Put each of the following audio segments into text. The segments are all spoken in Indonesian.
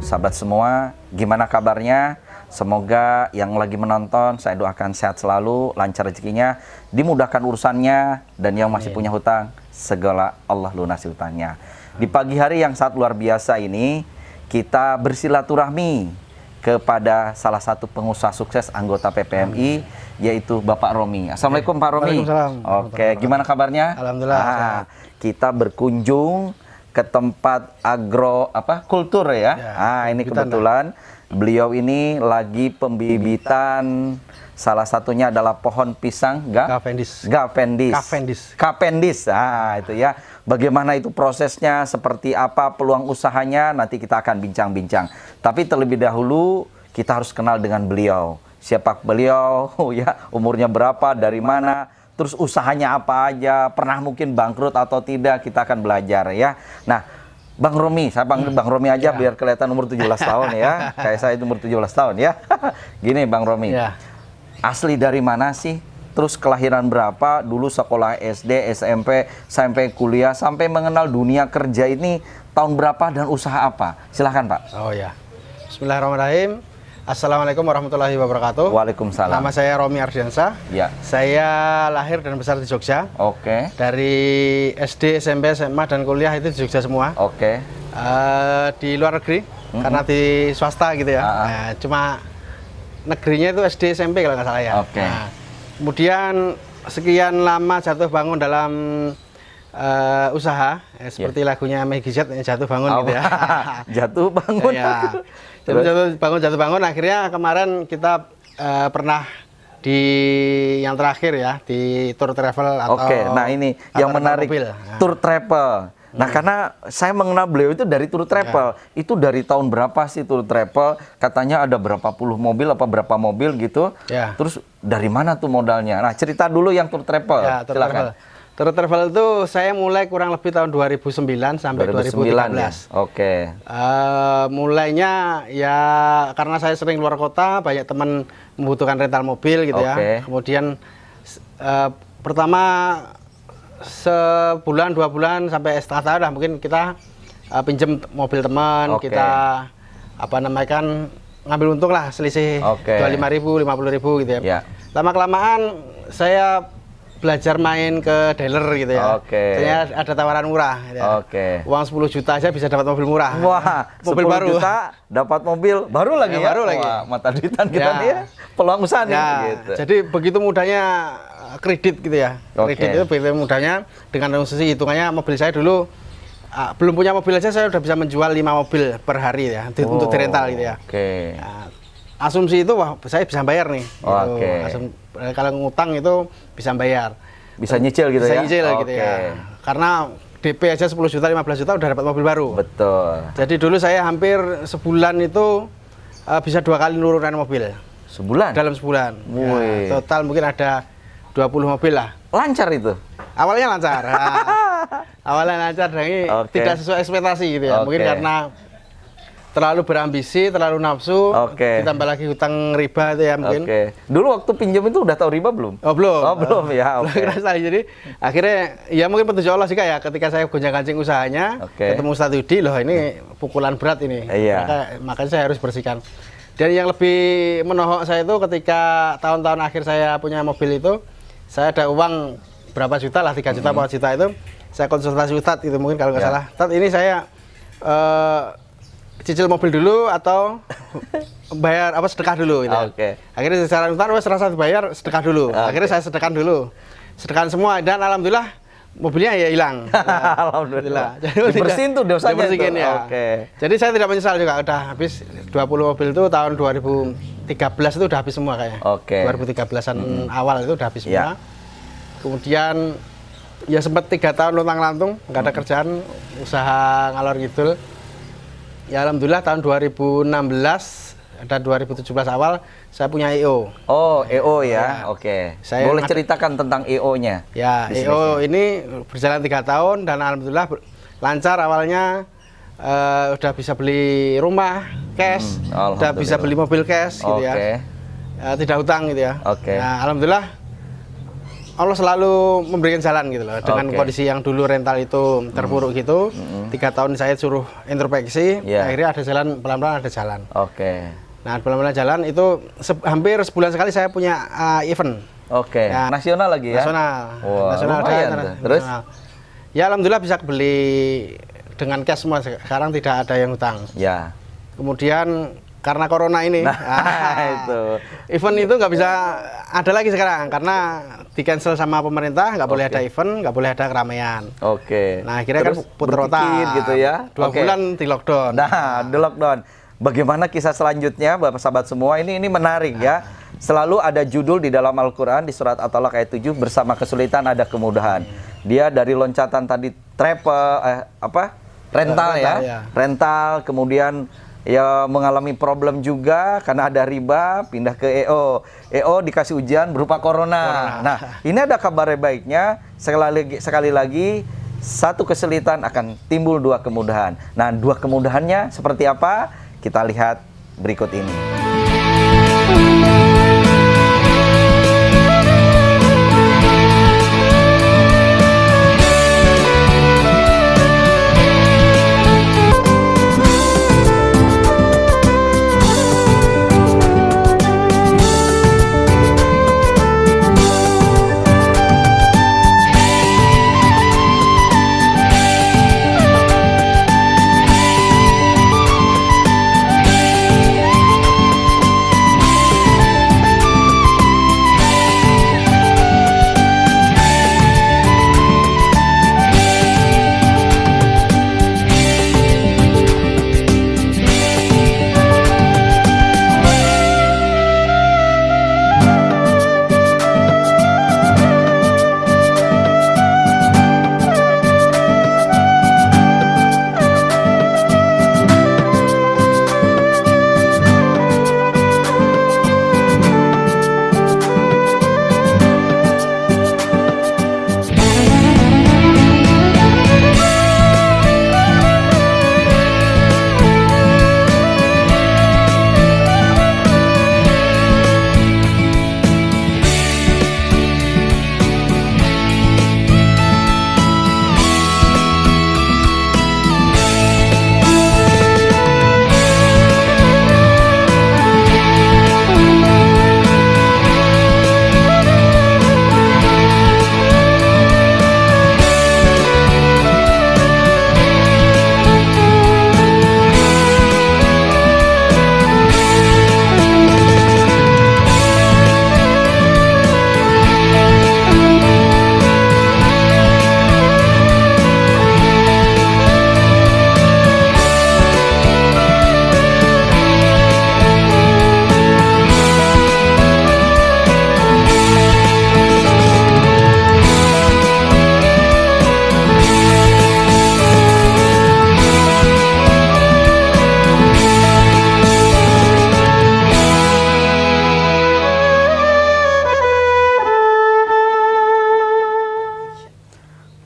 sahabat semua, gimana kabarnya? Semoga yang lagi menonton, saya doakan sehat selalu, lancar rezekinya, dimudahkan urusannya, dan yang masih punya hutang, segala Allah lunasi hutangnya. Di pagi hari yang sangat luar biasa ini, kita bersilaturahmi kepada salah satu pengusaha sukses anggota PPMI, yaitu Bapak Romi. Assalamualaikum Pak Romi. Waalaikumsalam. Oke, gimana kabarnya? Alhamdulillah. Kita berkunjung ke tempat kultur ya. Ini kebetulan beliau ini lagi pembibitan, salah satunya adalah pohon pisang Cavendish. Itu ya. Bagaimana itu prosesnya, seperti apa peluang usahanya, nanti kita akan bincang-bincang. Tapi terlebih dahulu kita harus kenal dengan beliau. Siapa beliau, ya, umurnya berapa, dari mana, terus usahanya apa aja, pernah mungkin bangkrut atau tidak, kita akan belajar ya. Nah, Bang Romi, saya panggil Bang Romi aja biar kelihatan umur 17 tahun ya. Kayak saya itu umur 17 tahun ya. Gini Bang Romi, asli dari mana sih? Terus kelahiran berapa? Dulu sekolah SD, SMP, sampai kuliah, sampai mengenal dunia kerja ini tahun berapa dan usaha apa? Silahkan Pak. Oh ya, bismillahirrahmanirrahim. Assalamualaikum warahmatullahi wabarakatuh. Waalaikumsalam. Nama saya Romi Ardiansyah. Ya. Saya lahir dan besar di Jogja. Oke. Dari SD, SMP, SMA, dan kuliah itu di Jogja semua. Oke. Di luar negeri, karena di swasta gitu ya. Nah, cuma negerinya itu SD, SMP kalau nggak salah ya. Oke. Nah, kemudian sekian lama jatuh bangun dalam usaha, seperti lagunya Meggy Z, jatuh bangun gitu ya. Jatuh bangun. Ya. Jatuh bangun. Akhirnya kemarin kita pernah di yang terakhir ya, di tour travel atau. Oke, nah ini yang menarik, tour travel. Nah, karena saya mengenal beliau itu dari tour travel. Itu dari tahun berapa sih tour travel? Katanya ada berapa puluh mobil, apa berapa mobil gitu. Terus dari mana tuh modalnya? Nah, cerita dulu yang tour travel. Silakan. Tour travel itu saya mulai kurang lebih tahun 2009 sampai 2013. Ya? Oke. Mulainya ya karena saya sering luar kota, banyak teman membutuhkan rental mobil gitu ya. Kemudian pertama sebulan, 2 bulan, sampai setengah tahun lah mungkin kita pinjem mobil teman, kita ngambil untung lah, selisih 25.000, 50.000 gitu ya. Lama-kelamaan saya belajar main ke dealer gitu ya. Ternyata ada tawaran murah gitu ya. Uang 10 juta aja bisa dapat mobil murah. Wah, mobil 10 baru. Juta dapat mobil baru lagi ya. Baru lagi. Wah, mata duitan kita nih ya. Peluang usaha nih gitu. Jadi begitu mudahnya kredit gitu ya. Kredit itu begitu mudahnya, dengan sisi hitungannya mobil saya dulu belum punya mobil aja saya udah bisa menjual 5 mobil per hari ya untuk dirental gitu ya. Asumsi itu wah saya bisa bayar nih. Kalau ngutang itu bisa bayar. Bisa nyicil gitu ya? Bisa nyicil gitu ya. Karena DP aja 10 juta, 15 juta udah dapat mobil baru. Betul. Jadi dulu saya hampir sebulan itu bisa 2 kali nurunan mobil. Sebulan? Dalam sebulan. Ya, total mungkin ada 20 mobil lah. Lancar itu? Awalnya lancar. Awalnya lancar, dan tidak sesuai ekspektasi gitu ya. Mungkin karena terlalu berambisi, terlalu nafsu, ditambah lagi hutang riba itu ya mungkin. Dulu waktu pinjam itu udah tahu riba belum? Oh belum. Oh belum ya. Jadi akhirnya ya mungkin petunjuk Allah juga ya, ketika saya gonjang-ganjing usahanya, ketemu Ustadz Yudi, loh ini pukulan berat ini. Makanya saya harus bersihkan. Dan yang lebih menohok saya itu ketika tahun-tahun akhir saya punya mobil itu, saya ada uang berapa juta lah, 3 juta, 4 juta itu, saya konsultasi Ustadz itu mungkin kalau nggak salah. Ustadz, ini saya cicil mobil dulu atau bayar sedekah dulu gitu. Akhirnya secara Ustadz serasa dibayar, sedekah dulu. Akhirnya saya sedekahkan dulu. Sedekahkan semua, dan alhamdulillah mobilnya ya hilang. Alhamdulillah. Dibersihin tuh dosanya itu. Ya. Jadi saya tidak menyesal juga, udah habis 20 mobil itu tahun 2013 itu udah habis semua kayaknya. 2013-an awal itu udah habis semua. Kemudian ya sempat 3 tahun lontang-lantung, nggak ada kerjaan, usaha ngalor ngidul. Ya alhamdulillah tahun 2016 dan 2017 awal saya punya EO. Oh, EO ya. Boleh ceritakan tentang EO-nya? Ya, EO ini berjalan 3 tahun dan alhamdulillah lancar. Awalnya udah bisa beli rumah cash, udah bisa beli mobil cash gitu ya. Tidak hutang gitu ya. Nah, alhamdulillah Allah selalu memberikan jalan gitu loh. Dengan kondisi yang dulu rental itu terpuruk gitu, 3 tahun saya suruh introspeksi, akhirnya ada jalan, pelan-pelan ada jalan. Nah, pelan-pelan jalan itu hampir sebulan sekali saya punya event. Ya, nasional lagi ya? Nasional. Wow, nasional lumayan dan terus? Ya alhamdulillah bisa beli dengan cash semua. Sekarang tidak ada yang hutang. Ya. Kemudian karena corona ini, itu event itu nggak bisa ada lagi sekarang karena di cancel sama pemerintah, nggak boleh ada event, nggak boleh ada keramaian. Nah akhirnya terus kan puter otak gitu ya? 2 bulan di lockdown. Nah, di lockdown. Bagaimana kisah selanjutnya, Bapak sahabat semua? Ini menarik ya. Selalu ada judul di dalam Al-Quran di surat At-Talaq ayat 7, bersama kesulitan ada kemudahan. Dia dari loncatan tadi rental ya, rental, kemudian ya mengalami problem juga karena ada riba, pindah ke EO. EO dikasih ujian berupa corona. Nah, ini ada kabar baiknya. Sekali lagi, satu kesulitan akan timbul 2 kemudahan. Nah, 2 kemudahannya seperti apa? Kita lihat berikut ini.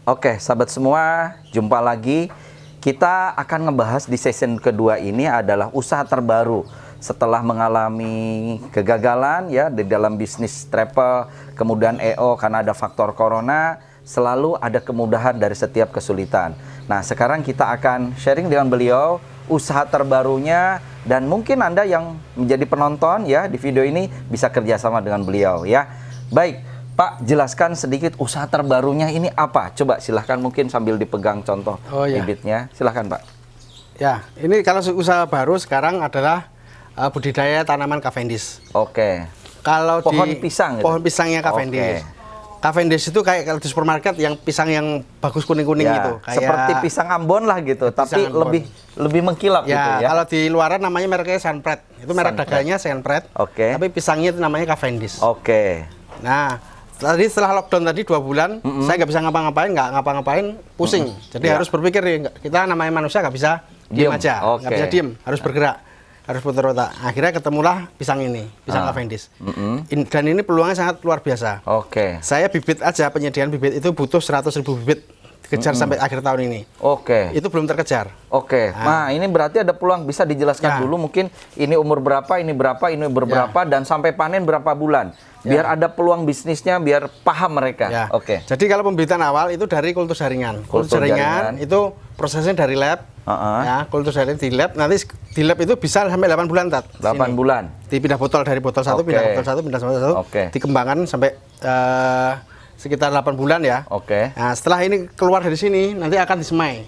Oke, sahabat semua, jumpa lagi. Kita akan ngebahas di season kedua ini adalah usaha terbaru setelah mengalami kegagalan ya di dalam bisnis travel, kemudian EO karena ada faktor corona, selalu ada kemudahan dari setiap kesulitan. Nah, sekarang kita akan sharing dengan beliau usaha terbarunya, dan mungkin Anda yang menjadi penonton ya di video ini bisa kerjasama dengan beliau ya. Baik, Pak, jelaskan sedikit usaha terbarunya ini apa? Coba silahkan, mungkin sambil dipegang contoh bibitnya. Silahkan, Pak. Ya, ini kalau usaha baru sekarang adalah budidaya tanaman Cavendish. Kalau pohon pisang gitu? Pohon pisangnya Cavendish. Cavendish itu kayak kalau di supermarket yang pisang yang bagus kuning-kuning ya, gitu. Kayak seperti pisang Ambon lah gitu, tapi lebih mengkilap ya, gitu ya. Kalau di luaran namanya mereknya Sunpret. Itu merek dagangnya Sunpret. Tapi pisangnya itu namanya Cavendish. Nah, tadi setelah lockdown tadi 2 bulan, saya nggak bisa ngapa-ngapain, pusing. Jadi harus berpikir nih, kita namanya manusia nggak bisa diam aja, nggak bisa diem, harus bergerak, harus putar otak. Akhirnya ketemulah pisang ini, pisang Cavendish. Dan ini peluangnya sangat luar biasa. Saya bibit aja, penyediaan bibit itu butuh 100.000 bibit, kejar sampai akhir tahun ini. Itu belum terkejar. Nah, ini berarti ada peluang. Bisa dijelaskan dulu mungkin ini umur berapa, ini berapa, ini berapa, dan sampai panen berapa bulan? biar ada peluang bisnisnya, biar paham mereka. Ya. Oke. Jadi kalau pembibitan awal itu dari kultur jaringan. Kultur jaringan itu prosesnya dari lab. Ya, kultur jaringan di lab. Nanti di lab itu bisa sampai 8 bulan, Tat. 8 bulan. Dipindah botol dari botol satu, pindah botol satu, pindah botol satu. Dikembangkan sampai sekitar 8 bulan ya. Nah, setelah ini keluar dari sini, nanti akan disemai.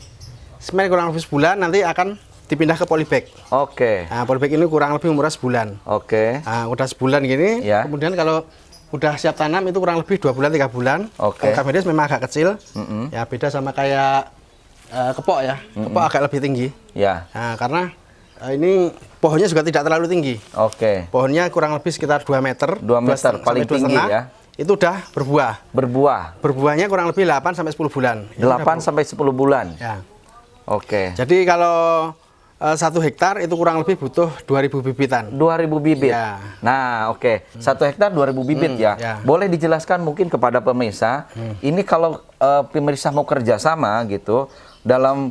Semai kurang lebih sebulan, nanti akan dipindah ke polybag. Nah, polybag ini kurang lebih umurnya sebulan. Nah, udah sebulan gini, kemudian kalau udah siap tanam itu kurang lebih 2 bulan, 3 bulan. Kalau Cavendish memang agak kecil, ya beda sama kayak kepok ya. Kepok agak lebih tinggi. Nah, karena ini pohonnya juga tidak terlalu tinggi. Pohonnya kurang lebih sekitar 2 meter. 2 meter paling tinggi ya. Itu udah berbuah. Berbuahnya kurang lebih 8 sampai 10 bulan. 8 sampai 10 bulan. Ya. Jadi kalau 1 hektar itu kurang lebih butuh 2.000 bibitan. 2.000 bibit. Ya. Nah, 1 hektar 2.000 bibit ya. Boleh dijelaskan mungkin kepada pemirsa, ini kalau pemirsa mau kerjasama gitu,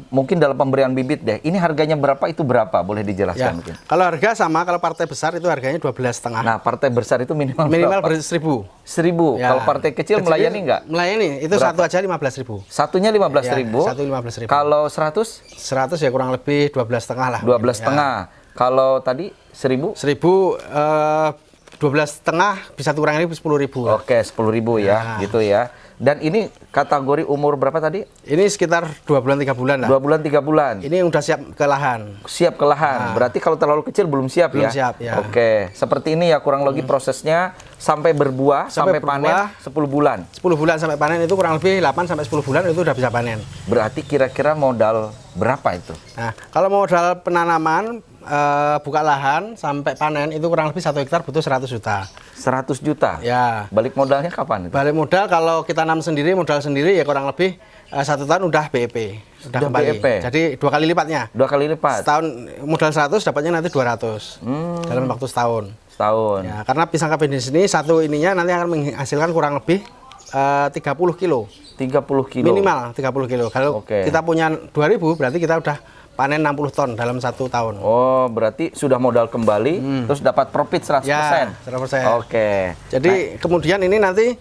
mungkin dalam pemberian bibit deh. Ini harganya berapa, itu berapa? Boleh dijelaskan mungkin. Kalau harga sama, kalau partai besar itu harganya 12,5. Nah, partai besar itu minimal berapa? 1.000. 1.000. Kalau partai kecil melayani nggak? Melayani. Itu berapa? Satu aja 15.000. Satunya 15.000. Satu 15.000. Kalau 100? 100 ya kurang lebih 12,5 lah. 12,5. Kalau tadi 1.000? 12,5 bisa kurang lebih 10.000. 10.000 ya, gitu ya. Dan ini kategori umur berapa tadi? Ini sekitar 2 bulan 3 bulan lah. 2 bulan 3 bulan. Ini udah siap ke lahan. Siap ke lahan. Berarti kalau terlalu kecil belum siap ya? Belum siap ya. Seperti ini ya kurang lebih prosesnya sampai berbuah, sampai panen 10 bulan. 10 bulan sampai panen itu kurang lebih 8 sampai 10 bulan itu udah bisa panen. Berarti kira-kira modal berapa itu? Nah, kalau modal penanaman buka lahan sampai panen itu kurang lebih 1 hektar butuh 100 juta. 100 juta? Ya. Balik modalnya kapan itu? Balik modal kalau kita nanam sendiri, modal sendiri ya kurang lebih 1 tahun udah BEP. Udah kembali. BEP. Jadi 2 kali lipatnya. 2 kali lipat? Setahun modal 100 dapatnya nanti 200 dalam waktu setahun. Ya, karena pisang Cavendish ini satu ininya nanti akan menghasilkan kurang lebih 30 kilo. 30 kilo? Minimal 30 kilo. Kalau kita punya 2.000 berarti kita udah panen 60 ton dalam 1 tahun. Oh, berarti sudah modal kembali, terus dapat profit 100%? Ya, 100%. Jadi kemudian ini nanti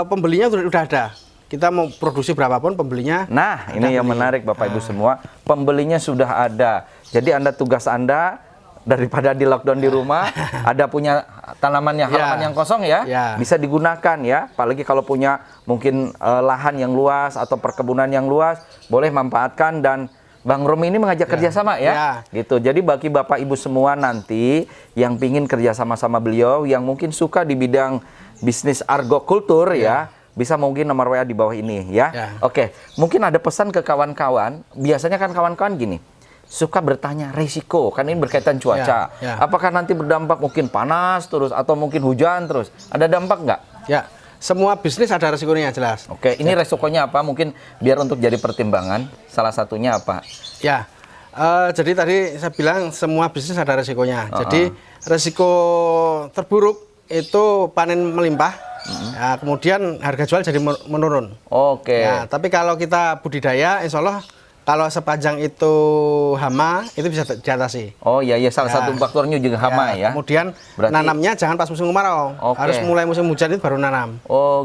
pembelinya udah ada. Kita mau produksi berapapun pembelinya. Nah, ini yang menarik Bapak Ibu semua. Pembelinya sudah ada. Jadi tugas Anda daripada di lockdown di rumah, ada punya tanamannya, halaman yang kosong ya, bisa digunakan ya. Apalagi kalau punya mungkin lahan yang luas atau perkebunan yang luas, boleh manfaatkan. Dan Bang Romi ini mengajak kerjasama ya, gitu. Jadi bagi Bapak Ibu semua nanti yang pingin kerjasama sama beliau, yang mungkin suka di bidang bisnis argokultur ya, bisa mungkin nomor WA di bawah ini ya. Mungkin ada pesan ke kawan-kawan. Biasanya kan kawan-kawan gini, suka bertanya risiko, kan ini berkaitan cuaca. Apakah nanti berdampak mungkin panas terus atau mungkin hujan terus? Ada dampak nggak? Ya. Semua bisnis ada resikonya jelas. Ini resikonya apa? Mungkin biar untuk jadi pertimbangan, salah satunya apa? Ya, jadi tadi saya bilang semua bisnis ada resikonya. Jadi resiko terburuk itu panen melimpah, kemudian harga jual jadi menurun. Ya, tapi kalau kita budidaya, insya Allah kalau sepanjang itu hama, itu bisa diatasi. Salah satu faktornya juga hama ya. Kemudian nanamnya jangan pas musim kemarau. Harus mulai musim hujan itu baru nanam.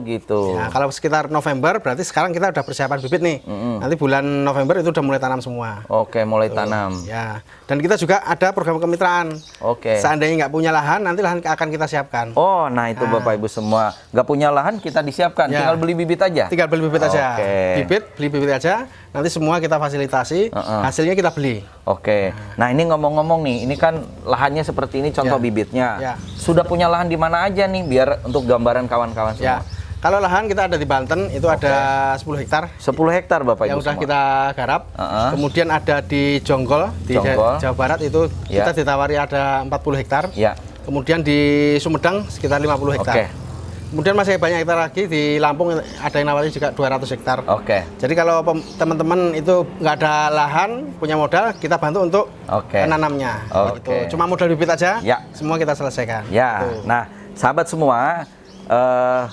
Gitu. Ya, kalau sekitar November, berarti sekarang kita udah persiapan bibit nih. Nanti bulan November itu udah mulai tanam semua. Mulai tanam. Ya. Dan kita juga ada program kemitraan. Seandainya nggak punya lahan, nanti lahan akan kita siapkan. Nah itu Bapak Ibu semua. Nggak punya lahan, kita disiapkan. Tinggal beli bibit aja? Tinggal beli bibit aja. Beli bibit aja. Nanti semua kita fasilitasi, hasilnya kita beli. Nah ini ngomong-ngomong nih, ini kan lahannya seperti ini, contoh bibitnya. Sudah punya lahan di mana aja nih, biar untuk gambaran kawan-kawan semua? Kalau lahan kita ada di Banten, itu ada 10 hektar. 10 hektar Bapak Ibu yang sudah kita garap. Kemudian ada di Jonggol, di Jawa Barat, itu kita ditawari ada 40 hektar. Kemudian di Sumedang sekitar 50 hektar. Kemudian masih banyak hektar lagi di Lampung, ada yang nawarin juga 200 hektar. Jadi kalau teman-teman itu nggak ada lahan, punya modal, kita bantu untuk menanamnya. Gitu. Cuma modal bibit aja, semua kita selesaikan. Gitu. Nah, sahabat semua,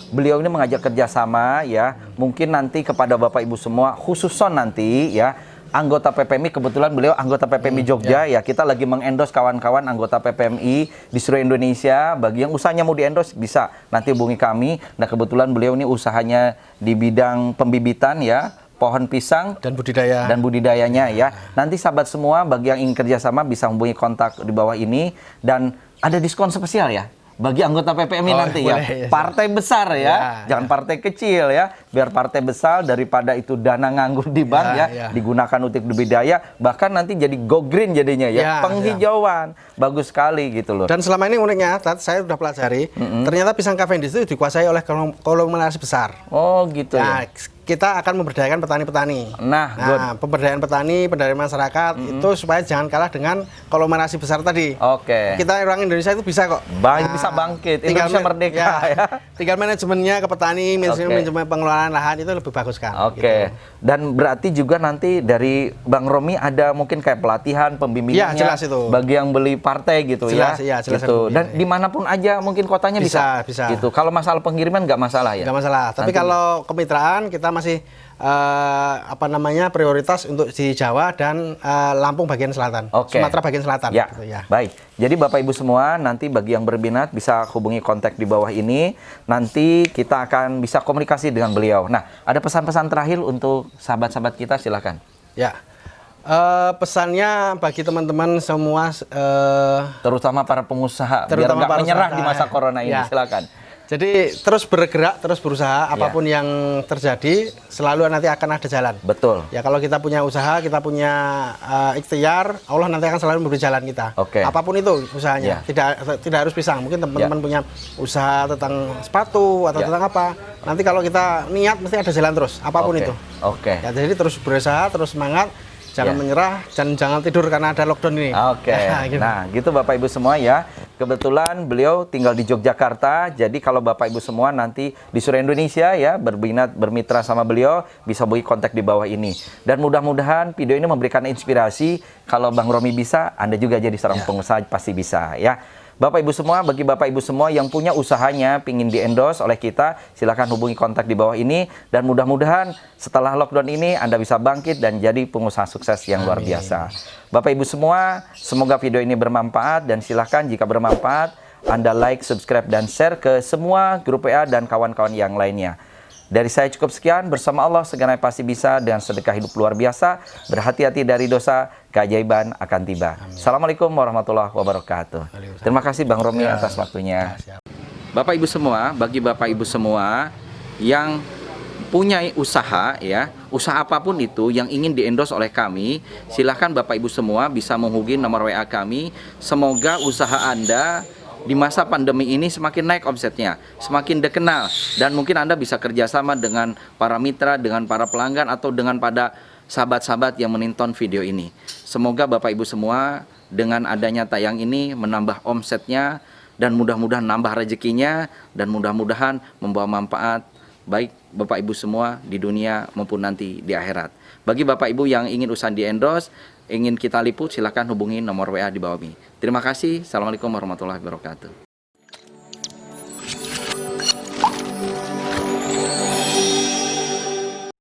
beliau ini mengajak kerjasama ya. Mungkin nanti kepada Bapak Ibu semua, khususon nanti ya, anggota PPMI, kebetulan beliau anggota PPMI Jogja ya. Kita lagi mengendorse kawan-kawan anggota PPMI di seluruh Indonesia. Bagi yang usahanya mau diendorse bisa nanti hubungi kami. Nah, kebetulan beliau ini usahanya di bidang pembibitan ya, pohon pisang dan budidayanya ya. Nanti sahabat semua bagi yang ingin kerjasama bisa hubungi kontak di bawah ini, dan ada diskon spesial ya bagi anggota PPMI nanti boleh, ya. Partai besar ya, jangan partai kecil ya. Biar partai besar, daripada itu dana nganggur di bank digunakan untuk budidaya, bahkan nanti jadi go green jadinya ya, penghijauan. Bagus sekali gitu loh. Dan selama ini uniknya, saya sudah pelajari, ternyata pisang Cavendish itu dikuasai oleh konglomerasi besar. Oh gitu nah, ya. Kita akan memberdayakan petani-petani. Nah, pemberdayaan petani, pemberdayaan masyarakat itu supaya jangan kalah dengan konglomerasi besar tadi. Kita orang Indonesia itu bisa kok. Bisa bangkit, Indonesia merdeka ya. Tinggal manajemennya ke petani, manajemen pengelolaan lahan itu lebih bagus kan. Gitu. Dan berarti juga nanti dari Bang Romi ada mungkin kayak pelatihan, pembimbingannya jelas itu. bagi yang beli partai gitu jelas, ya. Jelas gitu. Dan dimanapun aja mungkin kotanya bisa. Gitu. Kalau masalah pengiriman nggak masalah ya? Nggak masalah. Tapi kalau kemitraan kita masih prioritas untuk di Jawa dan Lampung bagian selatan, Sumatera bagian selatan. Ya. Gitu, ya. Baik. Jadi Bapak Ibu semua nanti bagi yang berminat bisa hubungi kontak di bawah ini. Nanti kita akan bisa komunikasi dengan beliau. Nah, ada pesan-pesan terakhir untuk sahabat-sahabat kita, silakan. Ya. Pesannya bagi teman-teman semua, terutama para pengusaha, biar nggak menyerah di masa corona ini, silakan. Jadi terus bergerak, terus berusaha, apapun yang terjadi selalu nanti akan ada jalan. Betul. Ya kalau kita punya usaha, kita punya ikhtiar, Allah nanti akan selalu memberi jalan kita. Apapun itu usahanya, tidak harus pisang. Mungkin teman-teman punya usaha tentang sepatu atau tentang apa. Nanti kalau kita niat mesti ada jalan terus, apapun itu. Ya, jadi terus berusaha, terus semangat. Jangan menyerah, dan jangan tidur karena ada lockdown ini. Gitu. Nah, gitu Bapak Ibu semua ya. Kebetulan beliau tinggal di Yogyakarta, jadi kalau Bapak Ibu semua nanti di seluruh Indonesia ya bermitra sama beliau, bisa hubungi kontak di bawah ini. Dan mudah-mudahan video ini memberikan inspirasi. Kalau Bang Romi bisa, Anda juga jadi seorang pengusaha pasti bisa ya. Bapak Ibu semua, bagi Bapak Ibu semua yang punya usahanya pingin di-endorse oleh kita, silakan hubungi kontak di bawah ini, dan mudah-mudahan setelah lockdown ini Anda bisa bangkit dan jadi pengusaha sukses yang luar biasa. Bapak Ibu semua, semoga video ini bermanfaat, dan silakan jika bermanfaat Anda like, subscribe, dan share ke semua grup WA dan kawan-kawan yang lainnya. Dari saya cukup sekian, bersama Allah segenap pasti bisa, dengan sedekah hidup luar biasa, berhati-hati dari dosa, keajaiban akan tiba. Assalamualaikum warahmatullahi wabarakatuh. Terima kasih Bang Romi atas waktunya. Bapak Ibu semua, bagi Bapak Ibu semua yang punya usaha ya, usaha apapun itu yang ingin di-endorse oleh kami, silahkan Bapak Ibu semua bisa menghubungi nomor WA kami. Semoga usaha Anda di masa pandemi ini semakin naik omsetnya, semakin dikenal, dan mungkin Anda bisa kerjasama dengan para mitra, dengan para pelanggan, atau dengan pada sahabat-sahabat yang menonton video ini. Semoga Bapak Ibu semua dengan adanya tayang ini menambah omsetnya, dan mudah-mudahan nambah rezekinya, dan mudah-mudahan membawa manfaat baik Bapak Ibu semua di dunia maupun nanti di akhirat. Bagi Bapak Ibu yang ingin usaha di-endorse, ingin kita liput, silakan hubungi nomor WA di bawah ini. Terima kasih. Assalamualaikum warahmatullahi wabarakatuh.